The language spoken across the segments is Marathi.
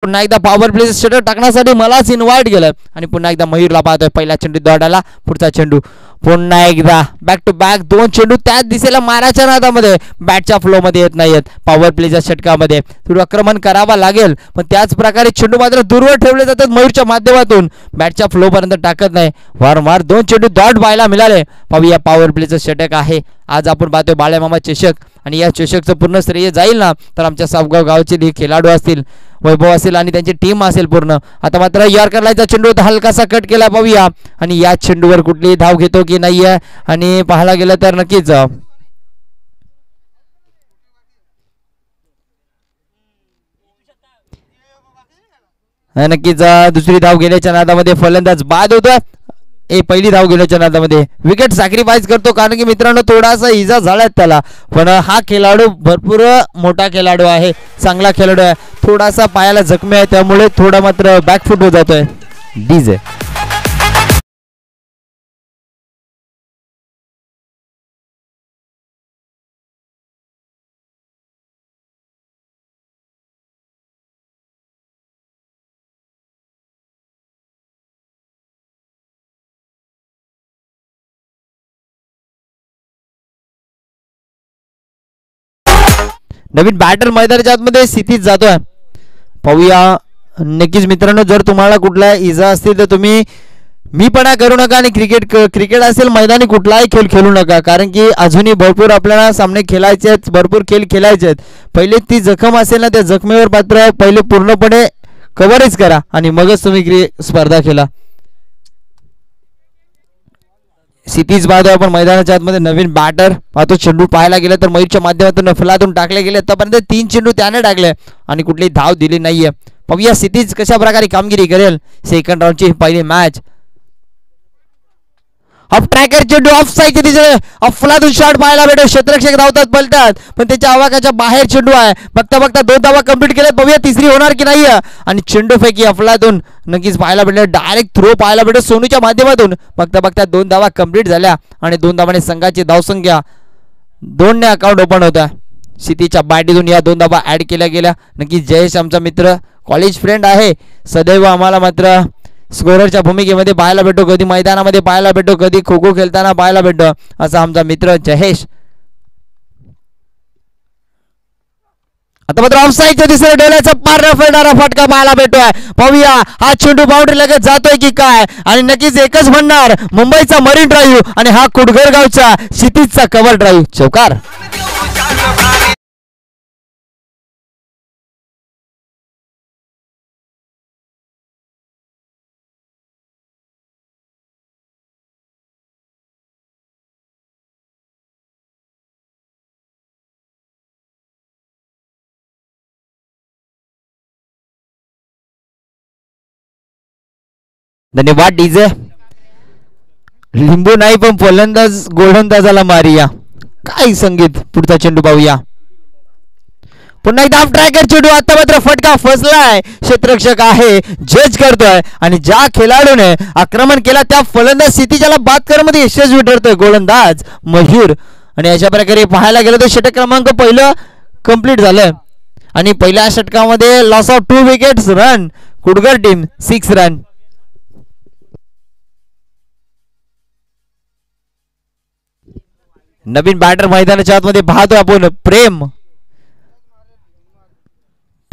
पुन्हा एकदा पॉवर प्ले षटक टाकण्यासाठी मलाच इन्व्हाइट केलं आणि पुन्हा एकदा मयूरला पाहतोय पहिला चेंडू दौडाला पुढचा चेंडू पुन्हा एकदा बॅक टू बॅक दोन चेंडू त्याच दिशेला मारायच्या नादामध्ये बॅटच्या फ्लो मध्ये येत नाहीत पॉवर प्लेच्या षटकामध्ये थोडं आक्रमण करावा लागेल पण त्याच प्रकारे चेंडू मात्र दूरवर ठेवले जातात मयूरच्या माध्यमातून बॅटच्या फ्लो पर्यंत टाकत नाही वारंवार दोन चेंडू डॉट पाहायला मिळाले पाहूया पॉवर प्लेचं षटक आहे आज आपण पाहतोय बाळ्यामामा चषक आणि या चषकचं पूर्ण श्रेय जाईल ना तर आमच्या सावगाव गावचे खेळाडू असतील वैभव असेल आणि त्यांची टीम असेल पूर्ण आता मात्र यॉर्कर लाईनचा चेंडू हलकासा कट केला पाहूया आणि या चेंडूवर कुठली धाव घेतो की नाही आहे आणि पाहायला गेलं तर नक्कीच दुसरी धाव घेण्याच्या नादामध्ये फलंदाज बाद होतोय पहिली धाव घेण्याच्या नादामध्ये विकेट सॅक्रिफाईस करतो कारण की मित्रांनो थोडासा इजा झालाय त्याला पण हा खेळाडू भरपूर मोठा खेळाडू आहे चांगला खेळाडू आहे थोडासा पायाला जखमी आहे त्यामुळे थोडा मात्र बॅकफुट होत जातोय डीजे नवीन बॅटर मैदानाच्या आतमध्ये स्थितीत जातोय पाहूया नक्कीच मित्रांनो जर तुम्हाला कुठला इजा असतील तर तुम्ही मीपणा करू नका आणि क्रिकेट असेल मैदानी कुठलाही खेळ खेळू नका कारण की अजूनही भरपूर आपल्याला सामने खेळायचे आहेत भरपूर खेळ खेळायचे आहेत पहिले ती जखम असेल ना त्या जखमेवर मात्र पहिले पूर्णपणे कव्हरेज करा आणि मगच तुम्ही स्पर्धा खेळा सिटीज पाहतोय आपण मैदानाच्या आतमध्ये नवीन बॅटर पाहतो चेंडू पाहायला गेलं तर मयूरच्या माध्यमातून नफलातून टाकले गेले आतापर्यंत 3 चेंडू त्याने टाकले आणि कुठली धाव दिली नाहीये पाहूया सिटीज कशा प्रकारे कामगिरी करेल सेकंड राऊंडची पहिली मॅच ऑफ ट्रॅकर चेंडू ऑफ साईडच्या दिशेने अफलातून शॉट पाहायला भेटतो क्षेत्ररक्षक धावतात पलतात पण त्याच्या आवाकाच्या बाहेर चेंडू आहे बघता बघता 2 धावा कंप्लीट केल्यात बघूया तिसरी होणार की नाही आणि चेंडू फेकी अफलातून नक्कीच पाहायला भेटले डायरेक्ट थ्रो पाहायला भेटतो सोनूच्या माध्यमातून बघता बघता 2 धावा कंप्लीट झाल्या आणि 2 धावाने संघाची धावसंख्या 2 ने अकाउंट ओपन होता सिटीच्या बॅटीतून या 2 धावा ऍड केल्या गेल्या नक्कीच जयेश आमचा मित्र कॉलेज फ्रेंड आहे सदैव आम्हाला मात्र स्कोररच्या भूमिकेमध्ये पाहायला भेटतो कधी मैदानामध्ये पाहायला भेटतो कधी खो खो खेळताना पाहायला भेटतो असा आमचा मित्र जयेश आता मात्र ऑफसाईडच्या दिशेने डोळ्याचा पार फेडणारा फटका पाहायला भेटतोय पाहूया हा चेंडू बाउंड्री लगेच जातोय की काय आणि नक्कीच एकच म्हणणार मुंबईचा मरीन ड्राईव्ह आणि हा कुडघर गावचा क्षितिजचा कव्हर ड्राईव्ह चौकार धन्यवाद डीजे लिंबू नाही पण फलंदाज गोलंदाजाला मारिया काय संगीत पुढचा चेंडू पाहूया पुन्हा एकदा ट्रॅकर चेंडू आता मात्र फटका फसलाय क्षेत्ररक्षक आहे जज करतोय आणि ज्या खेळाडूने आक्रमण केला त्या फलंदाज सिटीच्याला बाद करण्यामध्ये यशस्वी ठरतोय गोलंदाज मयूर आणि अशा प्रकारे पाहायला गेलं तर षटक क्रमांक पहिलं कंप्लीट झालं आणि पहिल्या षटकामध्ये loss of 2 wickets run Kudghar team 6 run नवीन बॅटर मैदानाच्या आतमध्ये पाहतोय आपण प्रेम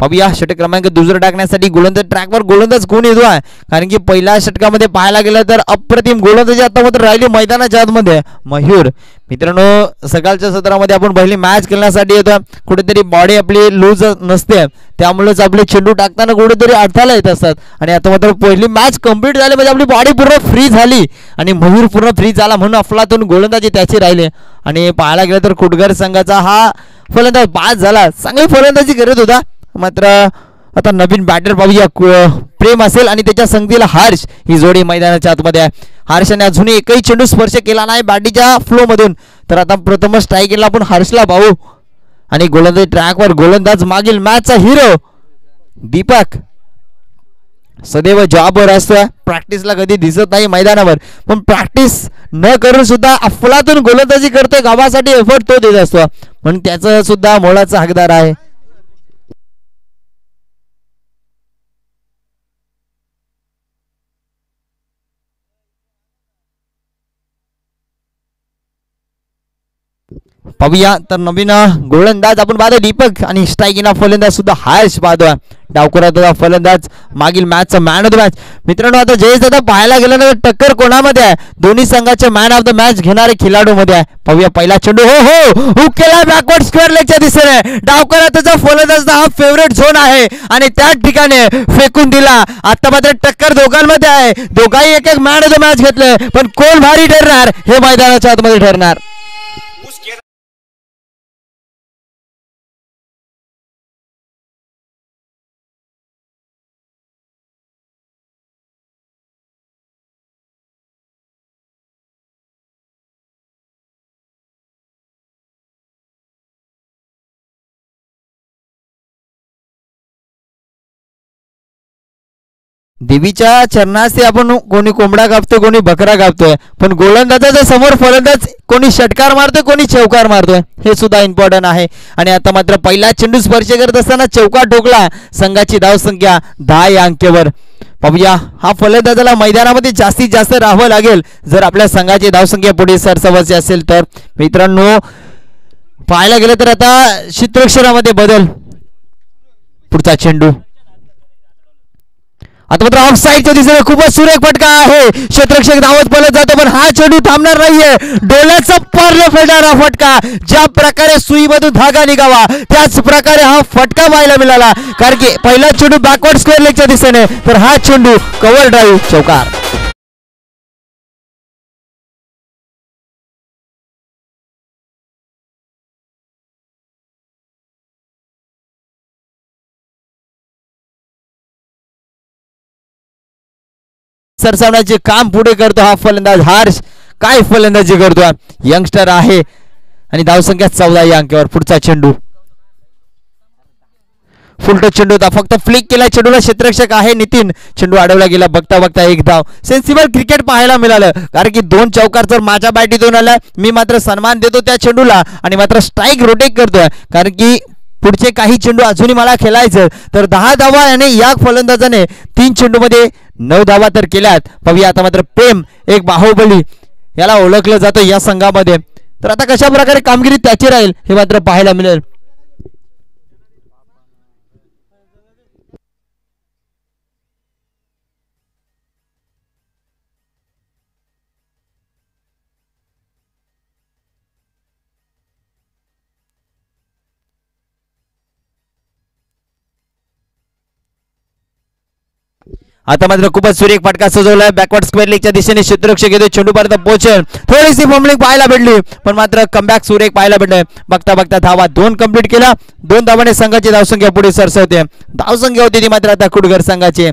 पाहूया षटक क्रमांक दुसरं टाकण्यासाठी गोलंदाज ट्रॅकवर गोलंदाज कोण येतो आहे कारण की पहिल्या षटकामध्ये पाहायला गेलं तर अप्रतिम गोलंदाजी आता मात्र राहिली मैदानाच्या आतमध्ये मयूर मित्रांनो सकाळच्या सत्रामध्ये आपण पहिली मॅच खेळण्यासाठी येतो कुठेतरी बॉडी आपली लूज नसते त्यामुळेच आपले चेंडू टाकताना कुठेतरी अडथळा येत असतात आणि आता मात्र पहिली मॅच कंप्लीट झाली म्हणजे आपली बॉडी पूर्ण फ्री झाली आणि मयूर पूर्ण फ्री झाला म्हणून अफलातून गोलंदाजी त्याची राहिली आणि पाहायला गेलं तर कुडघर संघाचा हा फलंदाज बाद झाला चांगली फलंदाजी करत होता मात्र आता नवीन बॅटर पाहूया प्रेम असेल आणि त्याच्या संगतीला हर्ष ही जोडी मैदानाच्या आतमध्ये आहे हर्षने अजूनही एकही चेंडू स्पर्श केला नाही बॅटीच्या फ्लो मधून तर आता प्रथम स्ट्राईकला आपण हर्षला पाहू आणि गोलंदाज ट्रॅकवर गोलंदाज मागील मॅचचा हिरो दीपक सदैव जॉबवर असतोय प्रॅक्टिसला कधी दिसत नाही मैदानावर पण प्रॅक्टिस न करून सुद्धा अफलातून गोलंदाजी करतोय गावासाठी एफर्ट तो देत असतो म्हणून त्याचं सुद्धा मोलाचा हकदार आहे पाहूया तर नवीन गोलंदाज आपण पाहतो दीपक आणि स्ट्रायकिंगला फलंदाज सुद्धा हर्ष पाहतोय. डावखुराचा फलंदाज मागील मॅचचा मॅन ऑफ द मॅच. मित्रांनो आता जयेश दादा पाहायला गेलं तर टक्कर कोणामध्ये आहे? दोन्ही संघाचे मॅन ऑफ द मॅच घेणारे खेळाडू मध्ये आहे. पाहूया पहिला चेंडू हो हो हुक केला बॅकवर्ड स्क्वेअर लेगच्या दिशेने. डावखुराचा फलंदाज हा फेवरेट झोन आहे आणि त्याच ठिकाणी फेकून दिला. आता मात्र टक्कर दोघांमध्ये आहे. दोघांनी एक एक मॅन ऑफ द मॅच घेतले पण कोण भारी ठरणार हे मैदानाच्या आतमध्ये ठरणार. देवीच्या चरणास आपण कोणी कोंबडा कापतोय कोणी बकरा कापतोय पण गोलंदाजाच्या समोर फलंदाज कोणी षटकार मारतोय कोणी चौकार मारतोय हे सुद्धा इम्पॉर्टंट आहे. आणि आता मात्र पहिला चेंडू स्पर्श करत असताना चौकार ठोकला. संघाची धावसंख्या 10 या अंकेवर. पाहूया हा फलंदाजाला मैदानामध्ये जास्तीत जास्त राहावं लागेल जर आपल्या संघाची धावसंख्या पुढे सरसावायची असेल तर. मित्रांनो पाहायला गेलं तर आता क्षेत्रक्षरामध्ये बदल. पुढचा चेंडू आता मात्र ऑफ साईडच्या दिशेने खूपच सुरेख फटका आहे. क्षेत्ररक्षक धावत पळत जातो पण हा चेंडू थांबणार नाहीये. डोळ्याचा पारलं फेडणारा फटका. ज्या प्रकारे सुईमधून धागा निघावा त्याच प्रकारे हा फटका पाहायला मिळाला. कारण की पहिला चेंडू बॅकवर्ड स्क्वेअर लेगच्या दिशेने तर हा चेंडू कव्हर ड्राईव्ह चौकार. सरसावण्याचे काम पुढे करतो हा फलंदाज हर्ष. काय फलंदाजी करतोय यंगस्टर आहे आणि धावसंख्या 14 या अंकावर. पुढचा चेंडू फुलटो चेंडू होता फक्त फ्लिक केला चेंडूला. क्षेत्ररक्षक आहे नितीन. चेंडू अडवला गेला. बघता बघता एक धाव. सेन्सिबल क्रिकेट पाहायला मिळालं कारण की 2 चौकार जर माझ्या बॅटीतून आला मी मात्र सन्मान देतो त्या चेंडूला आणि मात्र स्ट्राईक रोटेट करतोय कारण की पुढचे काही चेंडू अजूनही मला खेळायचं. तर 10 धावा आणि या फलंदाजाने 3 चेंडू मध्ये 9 धावा तर केल्यात. पाहूया आता मात्र प्रेम एक बाहुबली याला ओळखलं जातं या संघामध्ये. तर आता कशा प्रकारे कामगिरी त्याची राहील हे मात्र पाहायला मिळेल. आता मात्र खूपच सुरेख फटका सजवलाय बॅकवर्ड स्क्वेअर लेगच्या दिशेने. क्षेत्ररक्षक येतो चेंडू पर्यंत पोहोचेल. थोडीशी फॉर्मलिंग पाहायला भेटली पण मात्र कमबॅक सुरेख पाहायला भेटले. बघता बघता धावा 2 कंप्लीट केला. 2 धावाने संघाची धावसंख्या पुढे सरसवते. धावसंख्या होती ती मात्र आता कुडगर संघाची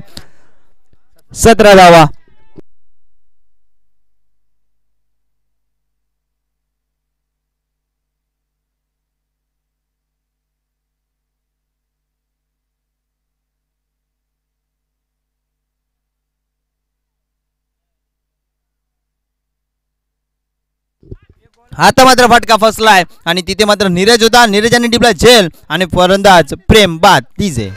17 धावा. आता मात्र फटका फसलाय आणि तिथे मात्र नीरज होता. नीरजाने टिपला झेल आणि फलंदाज प्रेम बाद तिजे.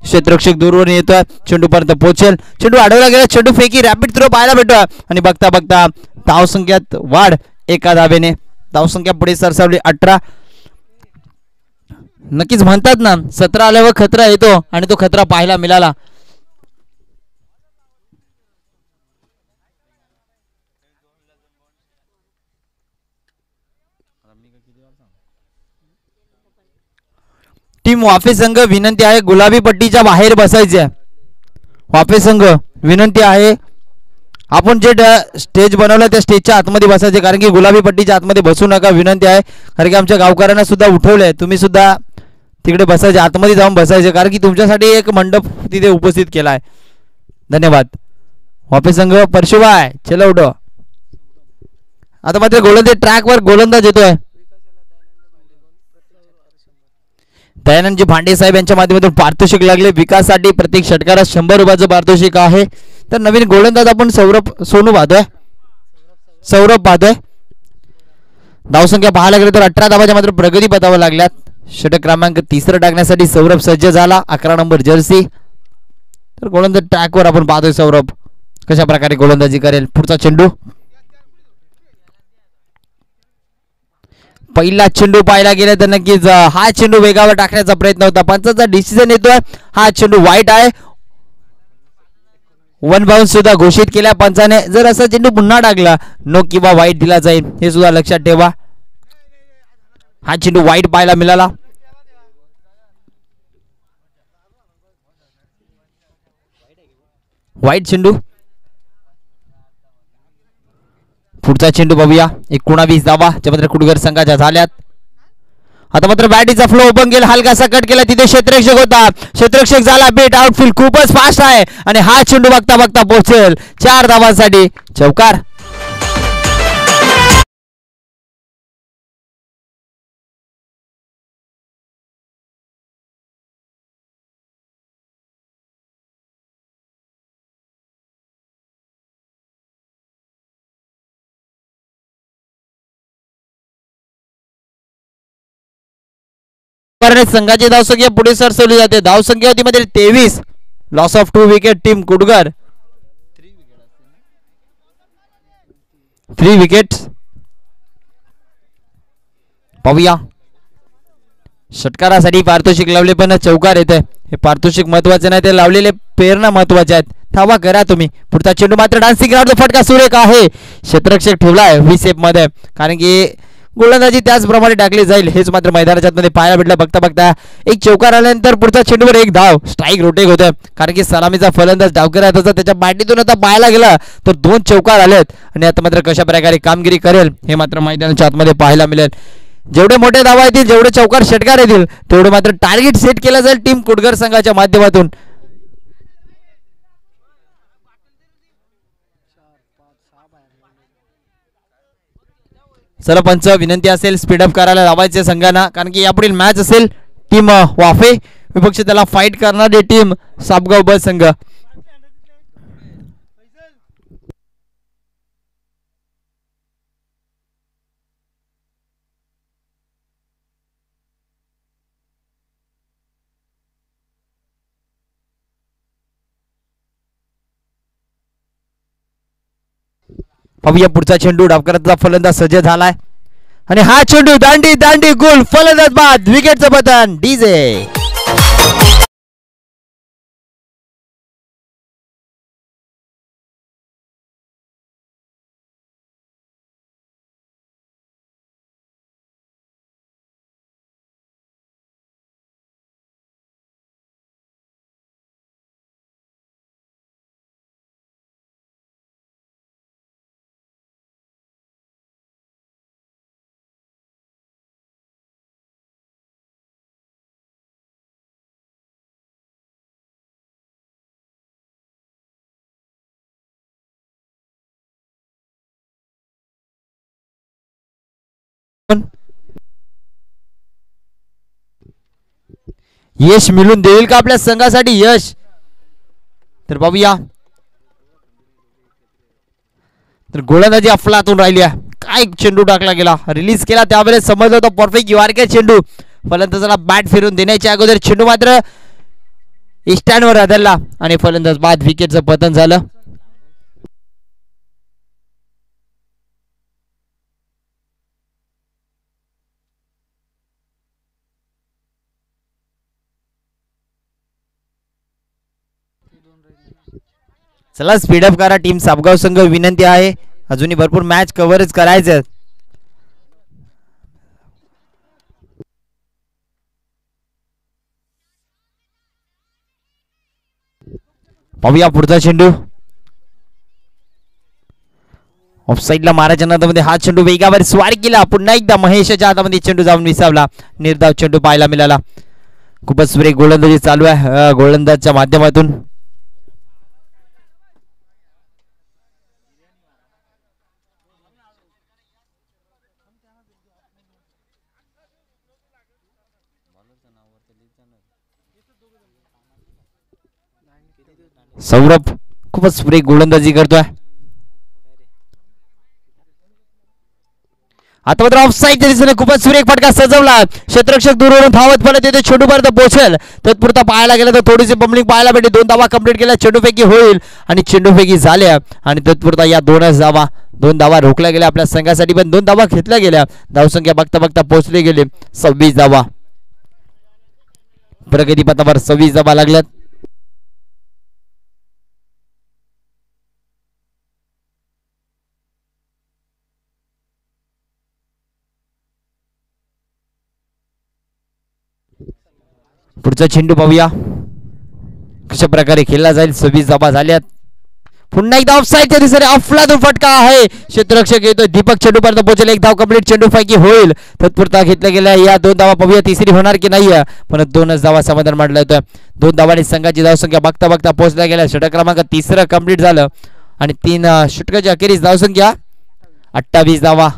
क्षेत्ररक्षक दूरवर येतोय. चेंडू पर्यंत पोहोचेल. चेंडू अडवला गेला. चेंडू फेकी रॅपिड थ्रो पाहायला भेटतोय आणि बघता बघता धावसंख्यात वाढ 1 धावेने. धावसंख्या पुढे सरसावली 18. नक्कीच म्हणतात ना 17 आल्यावर खतरा येतो आणि तो खतरा पाहायला मिळाला. टीम वाफे संघ विनंती आहे गुलाबी पट्टीच्या बाहेर बसायचे. वाफे संघ विनंती आहे आपण जे स्टेज बनवलं त्या स्टेजच्या आतमध्ये बसायचे, कारण की गुलाबी पट्टीच्या आतमध्ये बसू नका विनंती आहे. कारण की आमच्या गावकऱ्यांना सुद्धा उठवलंय, तुम्ही सुद्धा तिकडे बसायचे, आतमध्ये जाऊन बसायचे, कारण की तुमच्यासाठी एक मंडप तिथे उपस्थित केला आहे. धन्यवाद. वाफे संघ परशुबाय चलो उठो. आता मात्र गोलंदाज ट्रॅकवर गोलंदाज येतोय. दयानंदजी भांडे साहेब यांच्या माध्यमातून पारितोषिक लागले विकासासाठी. प्रत्येक षटकारात 100 रुपयाचं पारितोषिक आहे. तर नवीन गोलंदाज आपण सौरभ सोनू पाहतोय. सौरभ पाहतोय. धावसंख्या पाहायला गेलं तर 18 धावाच्या मात्र प्रगती पथावर लागल्यात. षटक क्रमांक 3 टाकण्यासाठी सौरभ सज्ज झाला. 11 नंबर जर्सी. तर गोलंदाज ट्रॅकवर आपण पाहतोय सौरभ कशा प्रकारे गोलंदाजी करेल. पुढचा चेंडू, पहिला चेंडू पाहायला गेला तर नक्कीच हा चेंडू वेगावर टाकण्याचा प्रयत्न होता. पंचाचा डिसिजन येतोय हा चेंडू वाईट आहे. 1 बाउन्स सुद्धा घोषित केल्या पंचाने. जर असा चेंडू पुन्हा टाकला नो किंवा वाईट दिला जाईल हे सुद्धा लक्षात ठेवा. हा चेंडू वाईट पाहायला मिळाला. वाईट चेंडू. पुढचा चेंडू बघूया. 19 धावा ज्या मात्र कुडगर संघाच्या झाल्यात. आता मात्र बॅटीचा फ्लो ओपन केला, हलकासा कट केला, तिथे क्षेत्ररक्षक होता, क्षेत्ररक्षक झाला बेट. आउटफील्ड खूपच फास्ट आहे आणि हा चेंडू बघता बघता पोहोचेल 4 धावांसाठी. चौकार. संघाची धावसंख्या पुढे सरसवली जाते. धावसंख्या होती मध्ये 23. Loss of 2 wicket team Kudgar. 3 wickets. पाहूया. षटकारासाठी पारितोषिक लावले पण चौकार येते. हे पारितोषिक महत्वाचे नाही, ते लावलेले प्रेरणा महत्वाचे आहेत. धावा करा तुम्ही. पुढचा चेंडू मात्र डान्सिंग ग्राउंड फटका सुरेख आहे. क्षेत्ररक्षक ठेवलाय व्ही सेप मध्ये, कारण की गोलंदाजी त्याचप्रमाणे टाकली जाईल हेच मात्र मैदानाच्या आतमध्ये पाहायला भेटलं. बघता बघता एक चौकार आल्यानंतर पुढच्या चेंडूवर एक धाव. स्ट्राईक रोटेक होतं, कारण की सलामीचा फलंदाज डावकर आहे तसा त्याच्या बॅटीतून आता पाहायला गेला तर 2 चौकार आलेत. आणि आता मात्र कशा प्रकारे कामगिरी करेल हे मात्र मैदानाच्या आतमध्ये पाहायला मिळेल. जेवढे मोठे धावा येतील, जेवढे चौकार षटकार येतील, तेवढे मात्र टार्गेट सेट केलं जाईल टीम कुडगर संघाच्या माध्यमातून. चला पंच, विनंती असेल स्पीडअप करायला लावायचे संघांना, कारण की यापुढील मॅच असेल टीम वाफे विपक्ष त्याला फाईट करणारी टीम सापगाव ब संघ. पाहूया पुढचा चेंडू. डावकराचा फलंदाज सज्ज झालाय आणि हा चेंडू दांडी दांडी गोल. फलंदाज बाद. विकेटचं पतन. डीजे. यश मिळून देईल का आपल्या संघासाठी यश? तर पाहूया. तर गोलंदाजी अफलातून राहिली आहे. काय चेंडू टाकला गेला, रिलीज केला त्यावेळेस समजलं होतं परफेक्ट युआरके चेंडू. फलंदाजाला बॅट फिरून देण्याच्या अगोदर चेंडू मात्र स्टँडवर आदळला आणि फलंदाज बाद. विकेटचं पतन झालं. चला स्पीडअप करा टीम सापगाव संघ, विनंती आहे. अजूनही भरपूर मॅच कव्हरच करायचं. पाहूया पुढचा चेंडू ऑफसाईडला मारायच्या नादामध्ये हा चेंडू वेगावर स्वार केला. पुन्हा एकदा महेशच्या हातामध्ये चेंडू जाऊन विसावला. निर्धाव चेंडू पाहायला मिळाला. खूपच सुरेख गोलंदाजी चालू आहे गोलंदाजच्या माध्यमातून. सौरभ खूपच सुरेख गोलंदाजी करतोय. आता मात्र ऑफसाईडच्या दिशेने खूपच सुरेख फटका सजवला. क्षेत्ररक्षक दूरवरून धावत पडत येते चेंडूपर्यंत पोहोचेल. तत्पुरता पाहायला गेलं तर थोडीशी बंबलिंग पाहायला भेटली. 2 धावा कंप्लीट केल्या. चेंडूफेकी होईल आणि चेंडूफेकी झाल्या आणि तत्पुरता या 2 धावा रोखल्या गेल्या आपल्या संघासाठी. पण 2 धावा घेतल्या गेल्या. धावसंख्या बघता बघता पोहोचली गेली 26 धावा. प्रगतीपथावर 26 धावा लागल्यात. पुढचा चेंडू पाहूया कशा प्रकारे खेळला जाईल. 26 धावा झाल्यात. पुन्हा एकदा ऑफसाईडच्या दिशेने अफलातून फटका आहे. क्षेत्ररक्षक येतोय. दीपक चेंडूपर्यंत पोहोचेल. 1 धाव कंप्लीट. चेंडू पैकी होईल. तत्पुरता घेतल्या गेल्या या 2 धावा पाहूया तिसरी होणार की नाही. पण 2च धावा समाधान मांडला येतोय. 2 धावांनी संघाची धावसंख्या बघता बघता पोहोचल्या गेल्या. षटक क्रमांक 3 कंप्लीट झालं आणि 3 षटकाच्या अखेरीस धावसंख्या 28 धावा.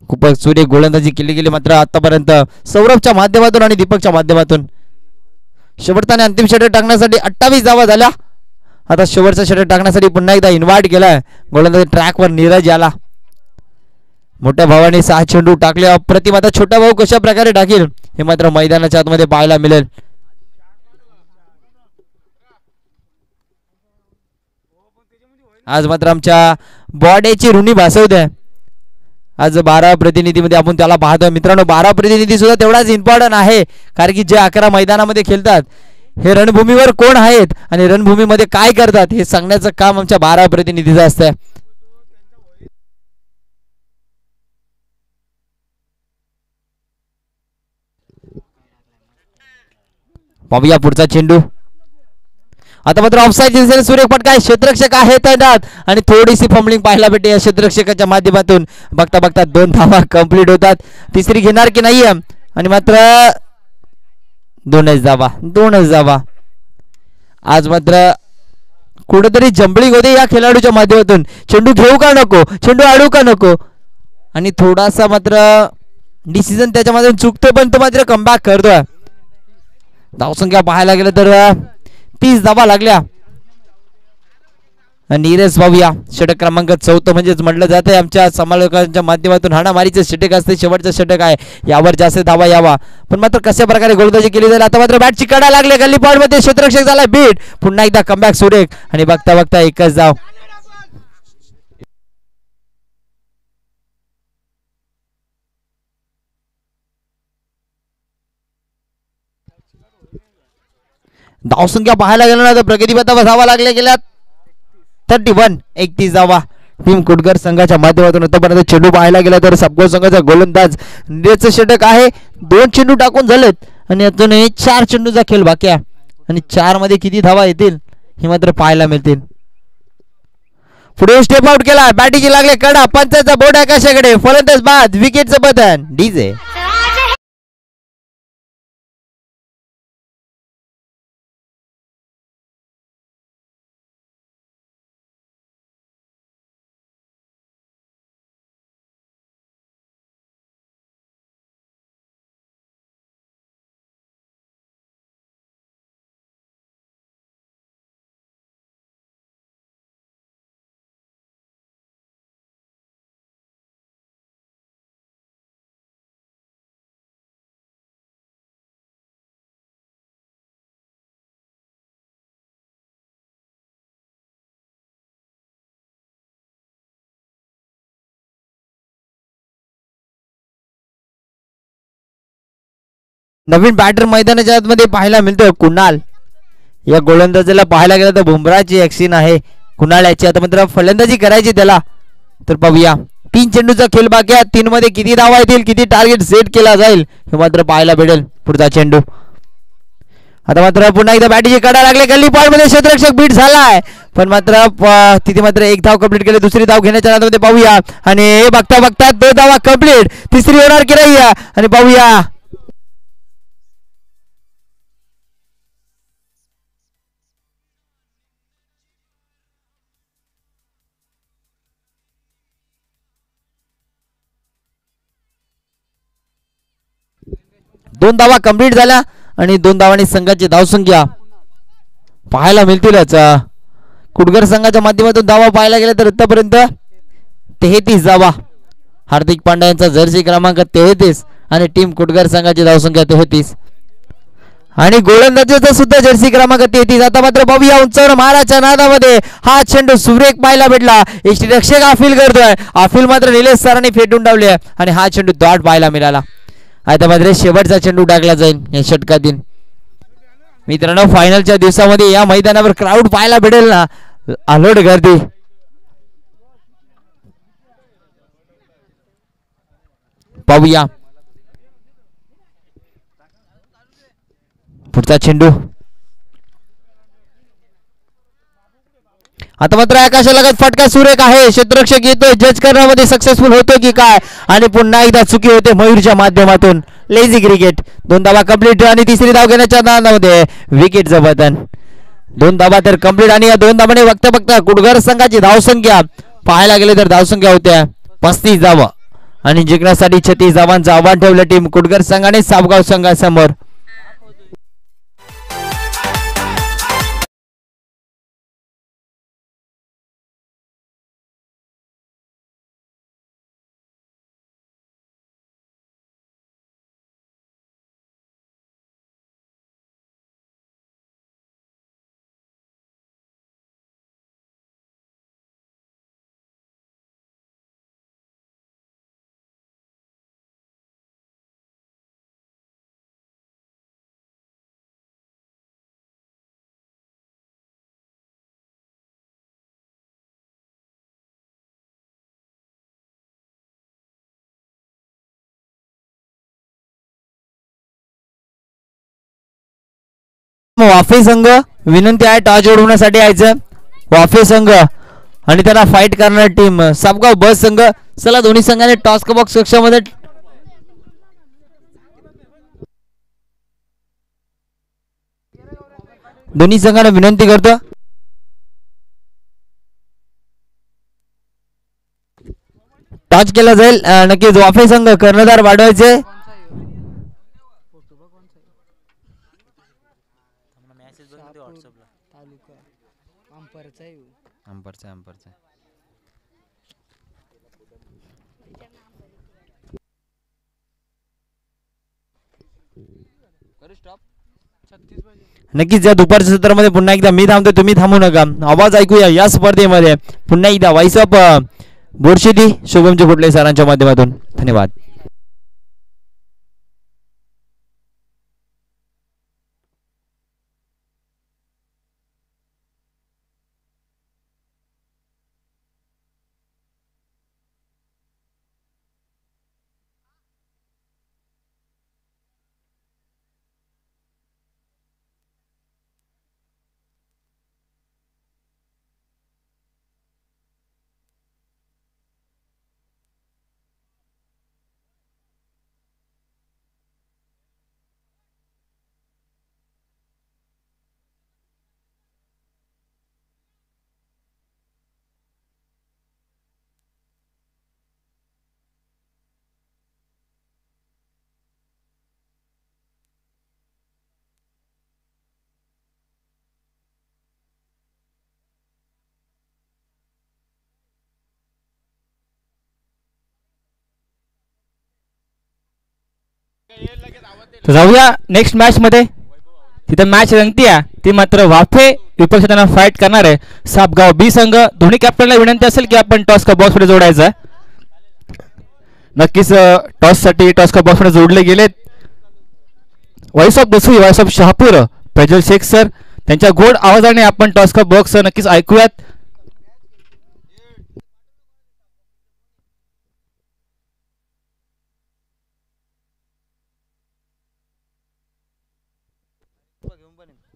खूपच सुरेख गोलंदाजी केली गेली मात्र आतापर्यंत सौरभच्या माध्यमातून आणि दीपकच्या माध्यमातून. शेवटचा अंतिम षटक टाकण्यासाठी 28 धावा झाल्या. आता शेवटचा षटक टाकण्यासाठी पुन्हा एकदा इन्व्हाइट केलाय गोलंदाजी ट्रॅकवर नीरज आला. मोठ्या भावाने 6 चेंडू टाकले. अप्रतिम. आता छोटा भाऊ कशा प्रकारे टाकेल हे मात्र मैदानाच्या आतमध्ये पाहायला मिळेल. आज मात्र आमच्या बॉडीची ऋणी भासवते. आज 12 प्रतिनिधीमध्ये आपण त्याला पाहतोय मित्रांनो. 12 प्रतिनिधी सुद्धा तेवढाच इम्पॉर्टंट आहे कारण की जे 11 मैदानामध्ये खेळतात हे रणभूमीवर कोण आहेत आणि रणभूमीमध्ये काय करतात हे सांगण्याचं काम आमच्या 12 प्रतिनिधीचं असतं. पाहूया पुढचा चेंडू. आता मात्र ऑफसाईड दिशेने सुरेख फटका आहे. क्षेत्ररक्षक आहे तैनात आणि थोडीशी फंबलिंग पाहायला भेटते या क्षेत्ररक्षकाच्या माध्यमातून. बघता बघता 2 धावा कंप्लीट होतात. तिसरी घेणार की नाही आणि मात्र 2च धावा. आज मात्र कुठेतरी जंबलिंग होते या खेळाडूच्या माध्यमातून. चेंडू घेऊ का नको, चेंडू अडू का नको आणि थोडासा मात्र डिसिजन त्याच्यामध्ये चुकतो पण तो मात्र कमबॅक करतोय. धावसंख्या पाहायला गेलं तर 30 धावा लागल्या. नीरज पाहूया षटक क्रमांक 4 म्हणजेच म्हटलं जाते आमच्या समालोचकांच्या माध्यमातून हाणामारीचे षटक असते. शेवटचं षटक आहे यावर जास्त धावा यावा पण मात्र कशा प्रकारे गोलंदाजी केली जाईल. आता मात्र बॅट चिकाडा लागले. गल्ली पॉइंट मध्ये क्षेत्ररक्षक झाला बीट. पुन्हा एकदा कमबॅक सुरेख आणि बघता बघता एकच धाव. धावसंख्या पाहायला गेलो ना तर प्रगतीपथावर धावा लागल्या गेल्या 31 धावा. टीम कुटगर संघाच्या माध्यमातून आतापर्यंत चेंडू पाहायला गेला तर सबगो संघाचा गोलंदाज नीरजचं षटक आहे. 2 चेंडू टाकून झालेत आणि अजून 4 चेंडूचा खेळ बाकी आहे आणि 4 मध्ये किती धावा येतील हे मात्र पाहायला मिळतील. पुढे स्टेप आउट केला. बॅटिंग लागले कडा. पंचाचा बोर्ड आकाशाकडे. फलंदाज बाद. विकेटचं बटन डीजे. नवीन बॅटर मैदानाच्या आतमध्ये पाहायला मिळतोय कुणाल. या गोलंदाजीला पाहायला गेलं तर बुमराची ऍक्शन आहे कुणाल याची. आता मात्र फलंदाजी करायची त्याला तर पाहूया. 3 चेंडूचा खेळ बाकी आहे. 3 मध्ये किती धावा येतील, किती टार्गेट सेट केला जाईल हे मात्र पाहायला भेटेल. पुढचा चेंडू आता मात्र पुन्हा एकदा बॅटीची कडा लागले गल्ली पॉइंट मध्ये क्षेत्ररक्षक बीट झालाय पण मात्र तिथे मात्र एक धाव कंप्लीट केली दुसरी धाव घेण्याच्या नादामध्ये पाहूया आणि हे बघता बघता 2 धावा कंप्लीट तिसरी होणार की नाही आणि पाहूया 2 धावा कंप्लीट झाल्या आणि 2 धावांनी संघाची धावसंख्या पाहायला मिळतीलच कुडगर संघाच्या माध्यमातून धावा पाहायला गेल्या तर आतापर्यंत 33 धावा हार्दिक पांड्या यांचा जर्सी क्रमांक 33 आणि टीम कुडगर संघाची धावसंख्या 33 आणि गोलंदाजीचा सुद्धा जर्सी क्रमांक 33 आता मात्र पाहूया उंचावर महाराजच्या नादामध्ये हा चेंडू सुरेख पाहायला भेटला यष्टीरक्षक आफिल करतोय आफिल मात्र निलेश सरांनी फेटून टाकले आणि हा चेंडू दाट पाहायला मिळाला आता मात्र शेवटचा चेंडू टाकला जाईल या षटकातील मित्रांनो फायनलच्या दिवसामध्ये या मैदानावर क्राऊड पाहायला भेटेल ना अलोट गर्दी पाहूया पुढचा चेंडू आता मात्र आकाशालगत फटका सुरेख आहे क्षेत्ररक्षक येतोय जज करण्यामध्ये सक्सेसफुल होतो की काय आणि पुन्हा एकदा चुकी होते मयूरच्या माध्यमातून लेझी क्रिकेट 2 धावा कंप्लीट आणि तिसरी धाव घेण्याच्या नादामध्ये विकेटचं पतन 2 धावा तर कंप्लीट आणि या 2 धावांनी बघता बघता कुडगर संघाची धावसंख्या पाहायला गेले तर धावसंख्या होत्या 35 धावा आणि जिंकण्यासाठी 36 धावांचं आव्हान ठेवलं टीम कुडगर संघाने सापगाव संघासमोर वाफे संघ विनंती आहे टॉस जोडवण्यासाठी यायचं वाफे संघ आणि त्यांना फाईट करणार टीम सापगाव बस संघ चला दोन्ही संघाने टॉस बॉक्स कक्षामध्ये दोन्ही संघाने विनंती करतो टॉस केला जाईल नक्कीच वाफे संघ कर्णधार वाढवायचे नक्कीच या दुपारच्या सत्रामध्ये पुन्हा एकदा मी थांबतो तुम्ही थांबू नका आवाज ऐकूया या स्पर्धेमध्ये पुन्हा एकदा व्हाइस ऑफ बोरशेदी शुभमजी कुठले सरांच्या माध्यमातून धन्यवाद जाऊया नेक्स्ट मॅच मध्ये तिथे मॅच रंगती आहे ती मात्र वाफे विपक्ष त्यांना फाईट करणार आहे सापगाव बी संघ दोन्ही कॅप्टनला विनंती असेल की आपण टॉस का बॉक्स मध्ये जोडायचं नक्कीच टॉस साठी टॉस का बॉक्स मध्ये जोडले गेलेत voice of Basavi voice of Shahapur Prajwal Shaikh sir त्यांच्या गोड आवाजाने आपण टॉस का बॉक्स नक्कीच ऐकूयात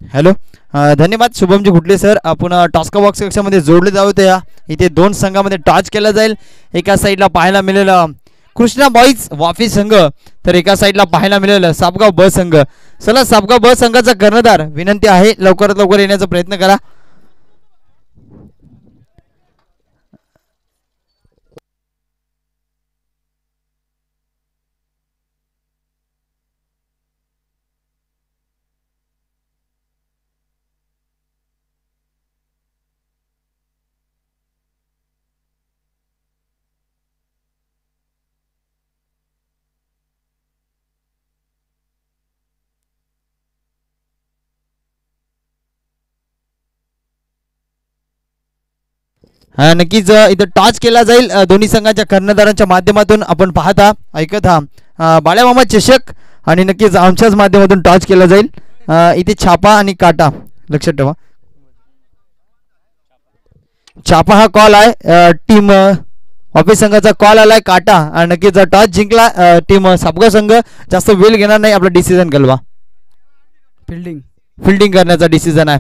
हॅलो. धन्यवाद शुभमजी घुटले सर. आपण टॉस्का बॉक्स कक्षामध्ये जोडले जाऊत. या इथे दोन संघामध्ये टॉच केला जाईल. एका साईडला पाहायला मिळेल कृष्णा बॉईज वाफी संघ, तर एका साईडला पाहायला मिळेल सापगाव ब संघ. चला सापगाव ब संघाचा कर्णधार विनंती आहे लवकरात लवकर येण्याचा प्रयत्न करा. नक्कीच इथं टॉच केला जाईल दोन्ही संघाच्या कर्णधारांच्या माध्यमातून. आपण पाहता ऐकत हा बाळ्यामामा चषक आणि नक्कीच आमच्याच माध्यमातून टॉच केला जाईल. इथे छापा आणि काटा लक्षात ठेवा. छापा हा कॉल आहे टीम ऑफिस संघाचा कॉल आलाय काटा आणि नक्कीच टॉस जिंकला टीम सापगाव संघ. जास्त वेळ घेणार नाही आपला डिसिजन कळवा. फिल्डिंग करण्याचा डिसिजन आहे.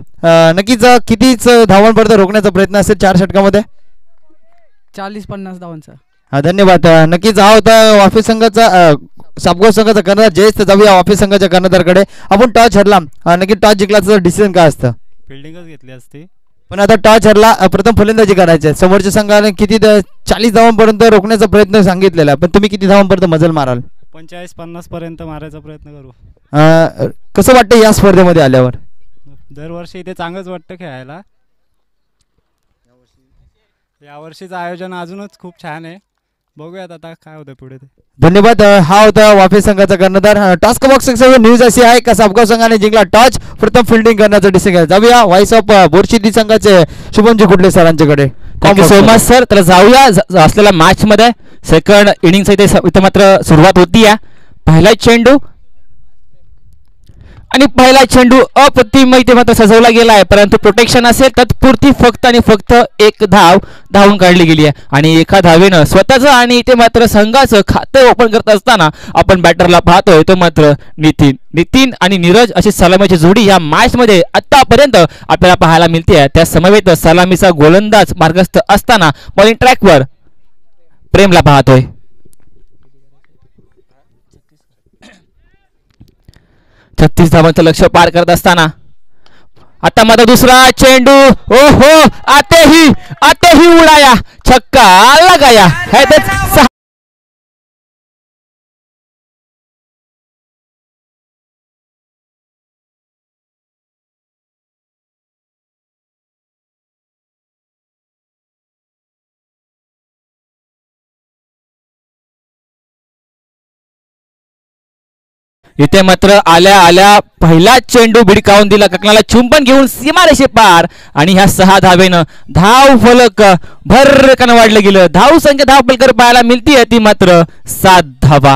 नक्कीच कितीच धावांपर्यंत रोखण्याचा प्रयत्न असेल 4 षटकामध्ये 40-50 धावांचा. धन्यवाद. नक्कीच हा होता ऑफिस संघाचा सापगाव संघाचा कर्णधार जयेश. जाऊया ऑफिस संघाच्या कर्णधारकडे. आपण टॉस हरला नक्की टॉस जिंकल्याचं डिसिजन काय असतं? फिल्डिंगच घेतली असते. पण आता टॉस हरला प्रथम फलंदाजी करायची आहे. समोरच्या संघाने किती 40 धावांपर्यंत रोखण्याचा प्रयत्न सांगितलेला आहे, पण तुम्ही किती धावांपर्यंत मजल माराल? 45-50 पर्यंत मारायचा प्रयत्न करू. कसं वाटतं या स्पर्धेमध्ये आल्यावर? दरवर्षी इथे चांगलंच वाटतं खेळायला. यावर्षीचं आयोजन अजूनच खूप छान आहे. बघूयात आता काय होतं पुढे ते. धन्यवाद. हा होता वाफे संघाचा कर्णधार. टास्क बॉक्स न्यूज अशी आहे का सापगाव संघाने जिंकला टॉच, प्रथम फिल्डिंग करण्याचा डिसिजन. जाऊया व्हाईस ऑफ बोरशिदी संघाचे शुभमजी कुठले सरांच्याकडे. Thank you so much sir. तर जाऊया असलेल्या मॅच मध्ये सेकंड इनिंगचा इथे मात्र सुरुवात होती. पहिला चेंडू आणि पहिला चेंडू अप्रतिम इथे मात्र सजवला गेला आहे, परंतु प्रोटेक्शन असेल तत्पुरती फक्त आणि फक्त एक धावून काढली गेली आहे. आणि एका धावेनं स्वतःचं आणि इथे मात्र संघाचं खातं ओपन करत असताना आपण बॅटरला पाहतोय तो मात्र नितीन आणि नीरज अशी सलामीची जोडी या मॅच मध्ये आतापर्यंत आपल्याला पाहायला मिळते. त्या समवेत सलामीचा गोलंदाज मार्गस्थ असताना बॉलिंग ट्रॅकवर प्रेमला पाहतोय. 36 धावांचं लक्ष्य पार करत असताना आता मात्र दुसरा चेंडू ओहो आतेही उडाया छक्का लगाया. इथे मात्र आल्या पहिला चेंडू भिडकावून दिला, ककनाला चुंबन घेऊन सीमारेषे पार आणि ह्या 6 धावेनं धाव फलक भरकन वाढलं गेलं. धाव संख्या धाव फलकर पाहायला मिळतीये ती मात्र 7 धावा.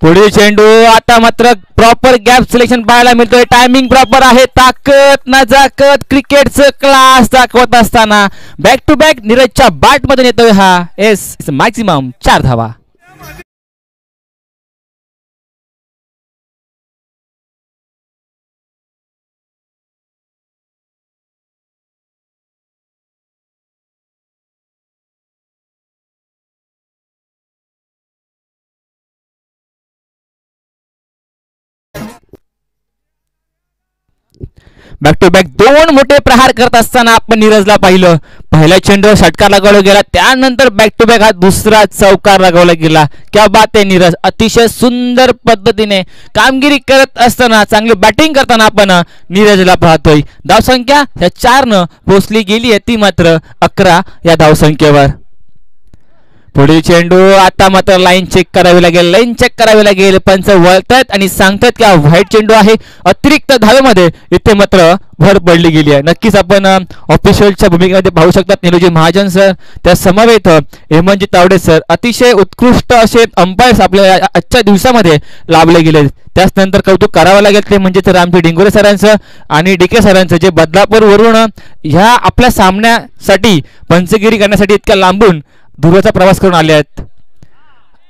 पुढील चेंडू आता मात्र प्रॉपर गॅप सिलेक्शन पाहायला मिळतोय. टायमिंग प्रॉपर आहे. ताकद नजाकत क्रिकेटचं क्लास दाखवत असताना बॅक टू बॅक नीरजच्या बॅट मध्ये येतोय हा मॅक्सिमम 4 धावा. बॅक टू बॅक 2 मोठे प्रहार करत असताना आपण नीरजला पाहिलं. पहिला चेंडू षटकार लगावला गेला, त्यानंतर बॅक टू बॅक हा दुसरा चौकार लगावला गेला. क्या बात आहे नीरज. अतिशय सुंदर पद्धतीने कामगिरी करत असताना चांगली बॅटिंग करताना आपण नीरजला पाहतोय. धावसंख्या या 4 पोहोचली गेली आहे ती मात्र 11 या धावसंख्येवर. पुढील चेंडू आता मात्र लाईन चेक करावी लागेल. पंच वळतायत आणि सांगतात की हा व्हाईट चेंडू आहे. अतिरिक्त धावेमध्ये इथे मात्र भर पडली गेली आहे. नक्कीच आपण ऑफिशियलच्या भूमिकेमध्ये पाहू शकतात निलोजी महाजन सर, त्या समवेत हेमंतजी तावडे सर, अतिशय उत्कृष्ट असे अंपायर्स आपल्या आजच्या दिवसामध्ये लाभले गेले. त्याचनंतर कौतुक करावं लागेल ते म्हणजे रामजी डिंगोरे सरांचं आणि DK सरांचं, जे बदलापूरवरून ह्या आपल्या सामन्यासाठी पंचगिरी करण्यासाठी इतक्या लांबून दूरचा प्रवास करून आले आहेत.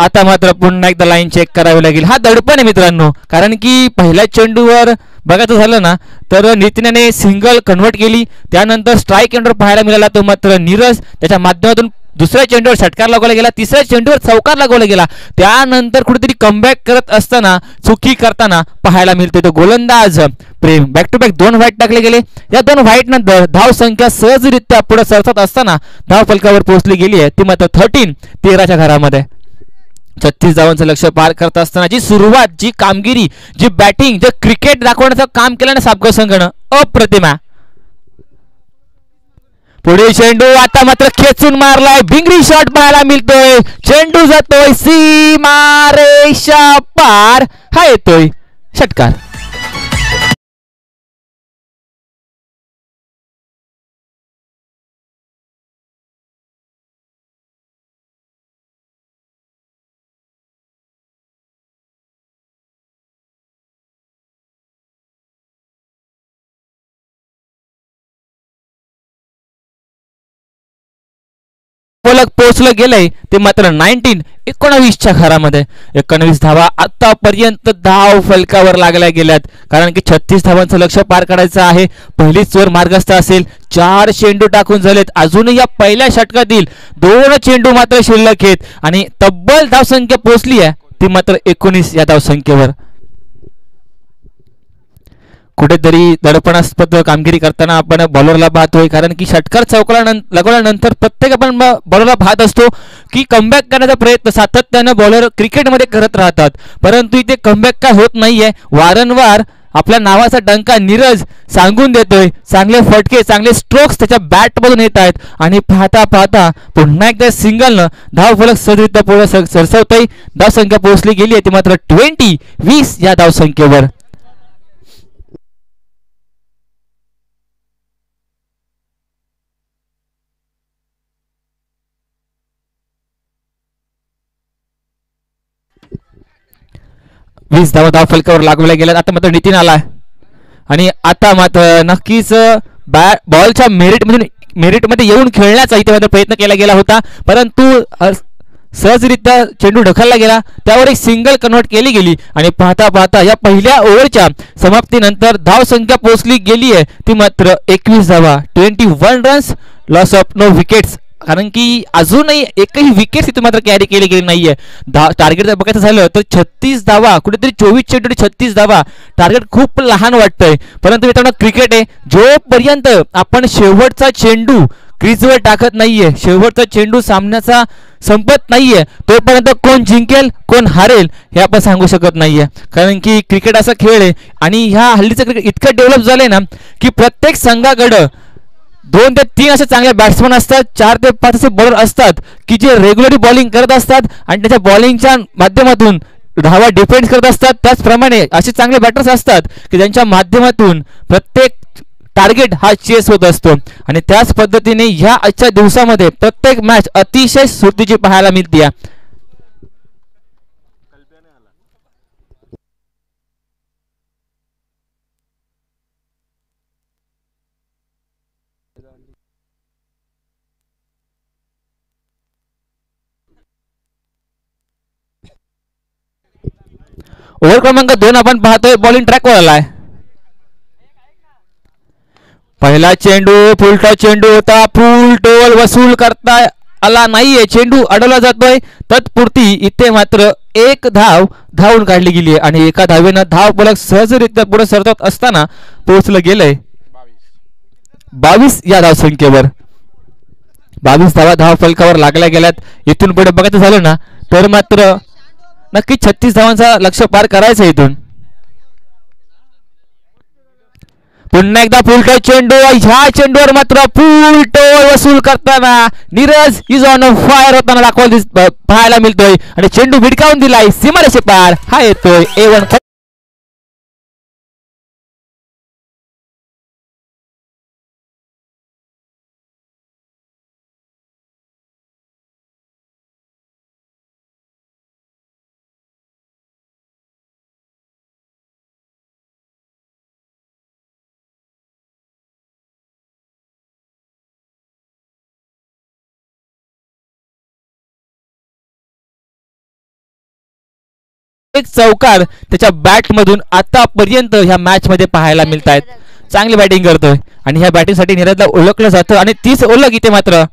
आता मात्र पुन्हा एकदा लाईन चेक करावी लागेल. हा दडपण आहे मित्रांनो, कारण की पहिल्या चेंडूवर बघायचं झालं ना तर नितीनने सिंगल कन्वर्ट केली, त्यानंतर स्ट्राईक एंडर पाहायला मिळाला. तो मात्र नीरज त्याच्या माध्यमातून दुसऱ्या चेंडूवर षटकार लागवला गेला, तिसऱ्या चेंडूवर चौकार लागवला गेला. त्यानंतर कुठेतरी कमबॅक करत असताना चुकी करताना पाहायला मिळते तो गोलंदाज प्रेम. बॅक टू बॅक 2 व्हाईट टाकले गेले. या 2 व्हाईट नंतर धाव संख्या सहजरित्या पुढे सरसत असताना धाव फलकावर पोहोचली गेली आहे, ती मात्र 13च्या घरामध्ये. 36 धावांचं लक्ष पार करत असताना जी सुरुवात, जी कामगिरी, जी बॅटिंग, जे क्रिकेट दाखवण्याचं काम केलं ना सापगाव संघानं, अप्रतिमा. पुढे चेंडू आता मात्र खेचून मारलाय, भिंगरी शॉट पाहायला मिळतोय. चेंडू जातोय सीमारेषा पार, हा येतोय षटकार. फलक पोहोचलं गेलंय ते मात्र 19च्या घरामध्ये. 19 धावा आतापर्यंत धाव फलकावर लागल्या गेल्यात, कारण की 36 धावांचं लक्ष पार करायचं आहे. पहिली चोर मार्गस्थ असेल. 4 चेंडू टाकून झालेत. अजूनही या पहिल्या षटकातील 2 चेंडू मात्र शिल्लक आहेत आणि तब्बल धावसंख्या पोहोचली आहे ती मात्र 19 या धावसंख्येवर. कुठेतरी दडपणास्पद कामगिरी करताना आपण बॉलरला पाहतोय, कारण की षटकार चौकाला लगवल्यानंतर प्रत्येक आपण बॉलरला पाहत असतो की कमबॅक करण्याचा प्रयत्न सातत्यानं बॉलर क्रिकेटमध्ये करत राहतात, परंतु इथे कमबॅक काय होत नाहीये. वारंवार आपल्या नावाचा डंका नीरज सांगून देतोय. चांगले फटके, चांगले स्ट्रोक्स त्याच्या बॅटमधून येत आहेत आणि पाहता पाहता पुन्हा एकदा सिंगलनं धाव फलक सहजरित्या पुढे सरसवतोय. धावसंख्या पोहोचली गेली आहे ती मात्र 20 या धावसंख्येवर. वीस धावा धाव फलकावर लागवल्या गेल्यात. आता मात्र नितीन आलाय आणि आता मात्र नक्कीच बॉलच्या मेरिटमध्ये येऊन खेळण्याचा इथे मात्र प्रयत्न केला गेला होता, परंतु सहजरित्या चेंडू ढकलला गेला. त्यावर एक सिंगल कन्वर्ट केली गेली आणि पाहता पाहता या पहिल्या ओव्हरच्या समाप्तीनंतर धाव संख्या पोहोचली गेली आहे ती मात्र 21 धावा, 21 runs, loss of no wickets. कारण की अजूनही एकही विकेट इथे मात्र कॅरी केली गेली नाहीये. टार्गेट जर बघायचं झालं तर 36 धावा, कुठेतरी 24 चेंडू 36 धावा, टार्गेट खूप लहान वाटतंय. परंतु मित्रांनो क्रिकेट आहे, जोपर्यंत आपण शेवटचा चेंडू क्रीजवर टाकत नाहीये, शेवटचा चेंडू सामन्याचा संपत नाहीये, तोपर्यंत कोण जिंकेल कोण हारेल हे आपण सांगू शकत नाहीये. कारण की क्रिकेट असा खेळ आहे आणि ह्या हल्लीचं क्रिकेट इतकं डेव्हलप झालंय ना की प्रत्येक संघाकडं 2 ते 3 असे चांगले बॅट्समन असतात, 4 ते 5 असे बॉलर असतात की जे रेग्युलरली बॉलिंग करत असतात आणि त्याच्या बॉलिंगच्या माध्यमातून धावा डिफेंड करत असतात. त्याचप्रमाणे असे चांगले बॅटर्स असतात की ज्यांच्या माध्यमातून प्रत्येक टार्गेट हा चेस होत असतो आणि त्याच पद्धतीने ह्या आजच्या दिवसामध्ये प्रत्येक मॅच अतिशय सुरुचीची पाहायला मिळते. ओव्हर क्रमांक 2 आपण पाहतोय, बॉलिंग ट्रॅकवर आलाय. पहिला चेंडू फुलटॉस चेंडू होता, फुल टोल वसूल करता आला नाहीये, चेंडू अडवला जातोय. तत्पुरती इथे मात्र एक धाव धावून काढली गेली आणि एका धावेनं धाव फलक सहजरित्या पुढे सरकत असताना पोहोचलं गेलंय 22 या धावसंख्येवर. 22 धावा धाव फलकावर लागल्या गेल्यात. इथून पुढे बघायचं झालं ना तर मात्र नक्की 36 धावांचा लक्ष पार करायचं इथून. पुन्हा एकदा फुलटॉस चेंडू, ह्या चेंडूवर मात्र फुल टोल वसूल करताना नीरज इज ऑन फायर होताना पाहायला मिळतोय आणि चेंडू भिडकावून दिलाय सीमारेषे पार, हा येतोय A1. एक चौकार त्याच्या बॅट मधून आतापर्यंत ह्या मॅच मध्ये पाहायला मिळत आहेत. चांगली बॅटिंग करतोय आणि ह्या बॅटिंगसाठी नीरजला ओळखलं जातं आणि तीच ओळख इथे मात्र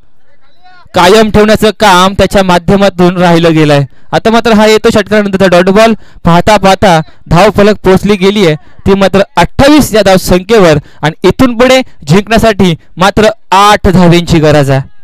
कायम ठेवण्याचं काम त्याच्या माध्यमातून राहिलं गेलंय. आता मात्र हा येतो षटकानंतरचा डॉट बॉल. पाहता पाहता धाव फलक पोहोचली गेली आहे ती मात्र 28 या धाव संख्येवर आणि इथून पुढे जिंकण्यासाठी मात्र 8 धावेंची गरज आहे.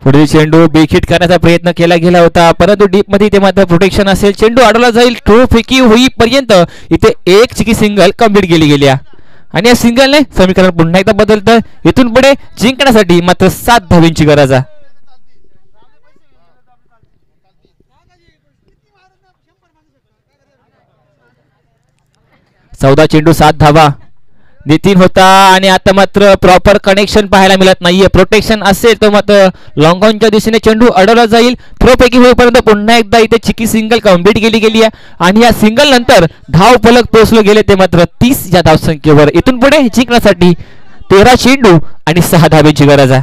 पुढील चेंडू बेखिट करण्याचा प्रयत्न केला गेला होता परंतु डीप मध्ये इथे मात्र प्रोटेक्शन असेल. चेंडू अडवला जाईल. थ्रो फेकी होईपर्यंत इथे एक चिकी सिंगल कंप्लीट केली गेली आणि या सिंगलने समीकरण पुन्हा एकदा बदलतं. इथून पुढे जिंकण्यासाठी मात्र 7 धावेंची गरज आहे. चौदा चेंडू 7 धावा. नितीन होता आणि आता मात्र प्रॉपर कनेक्शन पाहायला मिळत नाहीये. प्रोटेक्शन असेल तर मात्र लॉंग ऑनच्या दिशेने चेंडू अडवला जाईल. थ्रो पैकी होईपर्यंत पुन्हा एकदा इथे चिकी सिंगल कंप्लीट केली गेली आहे आणि या सिंगल नंतर धाव फलक पोहोचले गेले ते मात्र 30 या धाव संख्येवर. इथून पुढे जिंकण्यासाठी 13 चेंडू आणि 6 धावेची गरज आहे.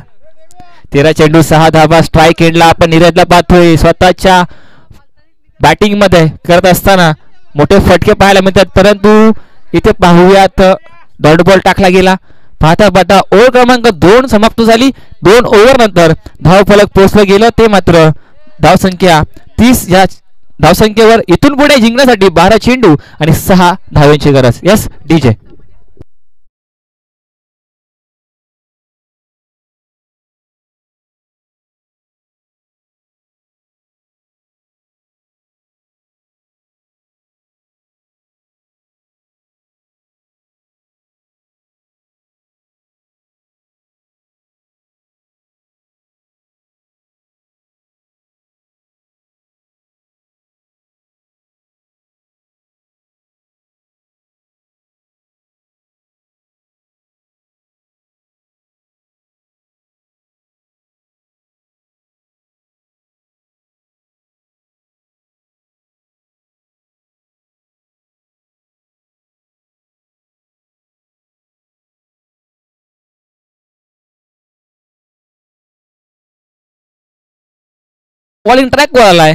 13 चेंडू 6 धावा. स्ट्राईक एंडला आपण नीरजला पाहतोय स्वतःच्या बॅटिंग मध्ये करत असताना मोठे फटके पाहायला मिळतात परंतु इथे पाहूयात डॉट बॉल टाकला गेला. पाहता पाहता ओव्हर क्रमांक 2 समाप्त झाली. 2 ओव्हर नंतर धाव फलक पोहोचलं गेलं ते मात्र धावसंख्या 30 या धावसंख्येवर. इथून पुढे जिंकण्यासाठी 12 चेंडू आणि 6 धावेंची गरज. Yes DJ. बॉलिंग ट्रॅक वर आलाय.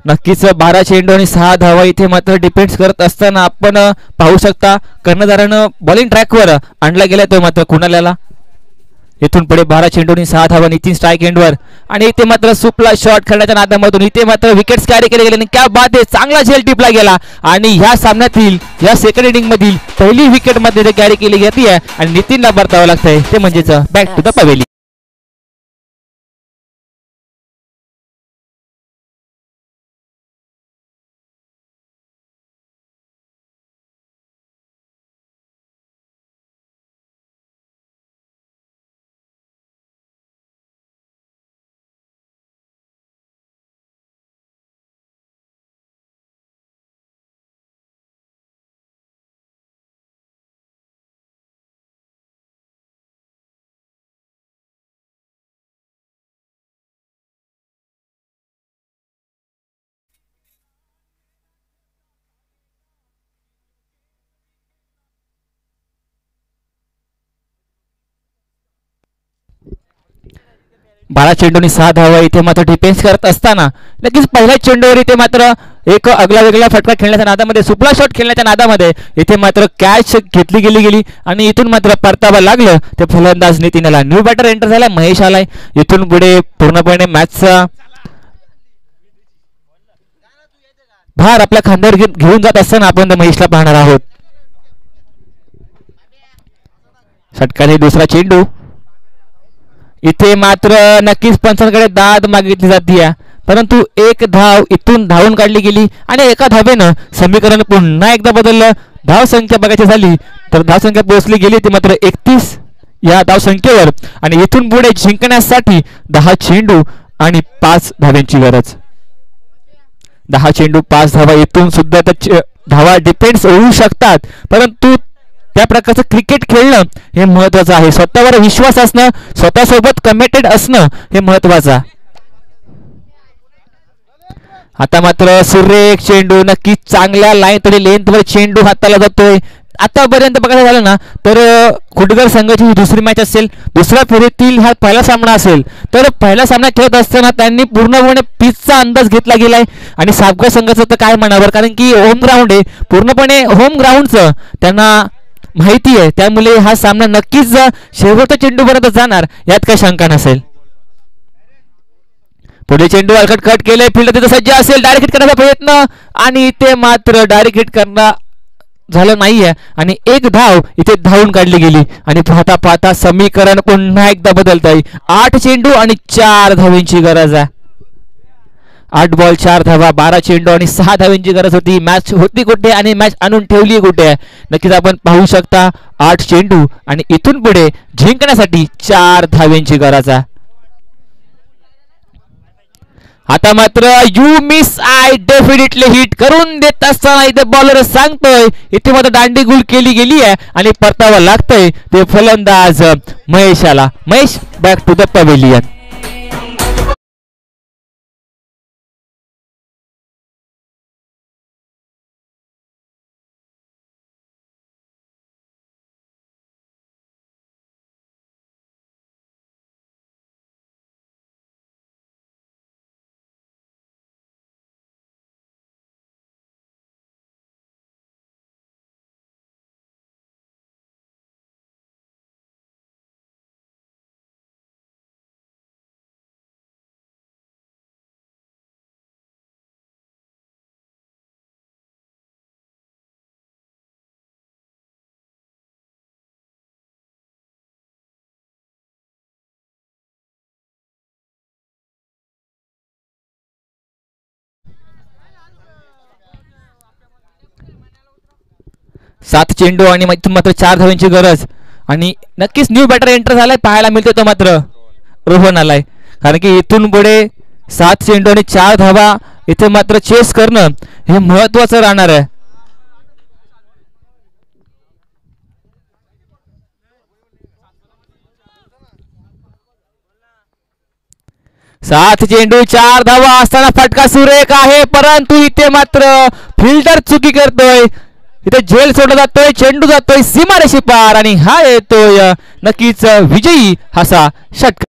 नक्कीच 12 चेंडू आणि 6 धावा इथे मात्र डिपेंड्स करत असताना आपण पाहू शकता कर्णधारानं बॉलिंग ट्रॅकवर आणला गेला तो मात्र कुणाला. इथून पुढे 12 चेंडू आणि 6 धावा. नितीन स्ट्राईक एंडवर आणि इथे मात्र सुपला शॉट खेळण्याच्या नादामधून इथे मात्र विकेट्स कॅरी केले गेले आणि क्या बात आहे. चांगला झेल टिपला गेला आणि ह्या सामन्यातील या सेकंड इनिंग मधील पहिली विकेट मध्ये कॅरी केली जाते आणि नितीनला परतावं लागतंय ते म्हणजेच बॅक टू द पवेली. बारा चेंडूंनी 6 धावा इथे मात्र डिफेन्स करत असताना लगेच पहिल्या चेंडूवर इथे मात्र एक अगला वेगळा फटका खेळण्याच्या नादामध्ये सुपला शॉट खेळण्याच्या नादामध्ये इथे मात्र कॅच घेतली गेली आणि इथून मात्र परतावा लागलं ते फलंदाज नितीनला. न्यू बॅटर एंटर झाला महेश आलाय. इथून पुढे पूर्णपणे मॅचचा भार आपल्या खांद्यावर घेऊन जात असताना आपण महेशला पाहणार आहोत. षटकाने दुसरा चेंडू इथे मात्र नक्कीच पंचांकडे दाद मागितली जाते परंतु एक धाव इथून धावून काढली गेली आणि एका धावेनं समीकरण पुन्हा एकदा बदललं. धाव संख्या बघायची झाली तर धाव संख्या पोहोचली गेली ती मात्र 31 या धाव संख्येवर आणि इथून पुढे जिंकण्यासाठी 10 चेंडू आणि 5 धाव्यांची गरज. 10 चेंडू 5 धावा. इथून सुद्धा धावा डिपेंड्स होऊ शकतात परंतु त्या प्रकारचं क्रिकेट खेळणं हे महत्वाचं आहे. स्वतःवर विश्वास असणं स्वतःसोबत कमिटेड असणं हे महत्वाचं. आता मात्र सुरेख चेंडू नक्कीच चांगल्या लाईन तरी लेंथवर चेंडू हाताला जातोय. आतापर्यंत बघायला झालं ना तर कुटगर संघाची ही दुसरी मॅच असेल. दुसऱ्या फेरीतील हा पहिला सामना असेल. तर पहिला सामना खेळत असताना त्यांनी पूर्णपणे पिचचा अंदाज घेतला गेलाय आणि साबगा संघाचं तर काय म्हणावं, कारण की होम ग्राउंड आहे, पूर्णपणे होम ग्राउंडचं त्यांना माहिती आहे. त्यामुळे हा सामना नक्कीच शेवटच्या चेंडूपर्यंत जाणार यात काही शंका नसेल. पुढे चेंडू अलकट कट केले, फील्ड तिथे सज्ज असेल, डायरेक्ट हिट करण्याचा प्रयत्न आणि ते मात्र डायरेक्ट हिट करणं झालं नाहीये आणि एक धाव इथे धावून काढली गेली आणि पाहता पाहता समीकरण पुन्हा एकदा बदलत आहे. 8 चेंडू आणि 4 धावांची गरज आहे. 8 बॉल 4 धावा, 12 चेंडू आणि 6 धावांची गरज होती. मॅच होती कुठे आणि मॅच आणून ठेवली कुठे आहे नक्कीच आपण पाहू शकता. 8 चेंडू आणि इथून पुढे जिंकण्यासाठी 4 धावांची गरज आहे. आता मात्र you miss I definitely hit करून देत असताना इथे बॉलर सांगतोय इथे मात्र दांडी गुल केली गेली आहे आणि परतावा लागतोय ते फलंदाज महेशाला. Mahesh, back to the pavilion. सात चेंडू आणि इथून मात्र 4 धावांची गरज आणि नक्कीच न्यू बॅटर एंटर झालाय पाहायला मिळतो तो मात्र रोहन आलाय, कारण की इथून पुढे 7 चेंडू आणि 4 धावा इथे मात्र चेस करणं हे महत्वाचं राहणार आहे. सात चेंडू 4 धावा असताना फटका सुरेख आहे, परंतु इथे मात्र फिल्डर चुकी करतोय. इथे झेल सोडला जातोय, चेंडू जातोय सीमारेषे पार आणि हा येतोय नक्कीच विजयी असा षटकार.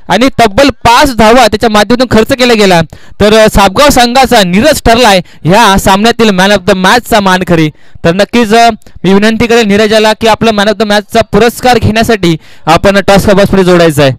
आणि तब्बल 5 धावा त्याच्या माध्यमातून खर्च केला गेला. तर साबगाव संघाचा नीरज ठरलाय ह्या सामन्यातील मॅन ऑफ द मॅचचा मानकरी. तर नक्कीच मी विनंती करेन नीरजाला की आपला मॅन ऑफ द मॅचचा पुरस्कार घेण्यासाठी आपण टॉस का बॉक्स पुढे जोडायचा आहे.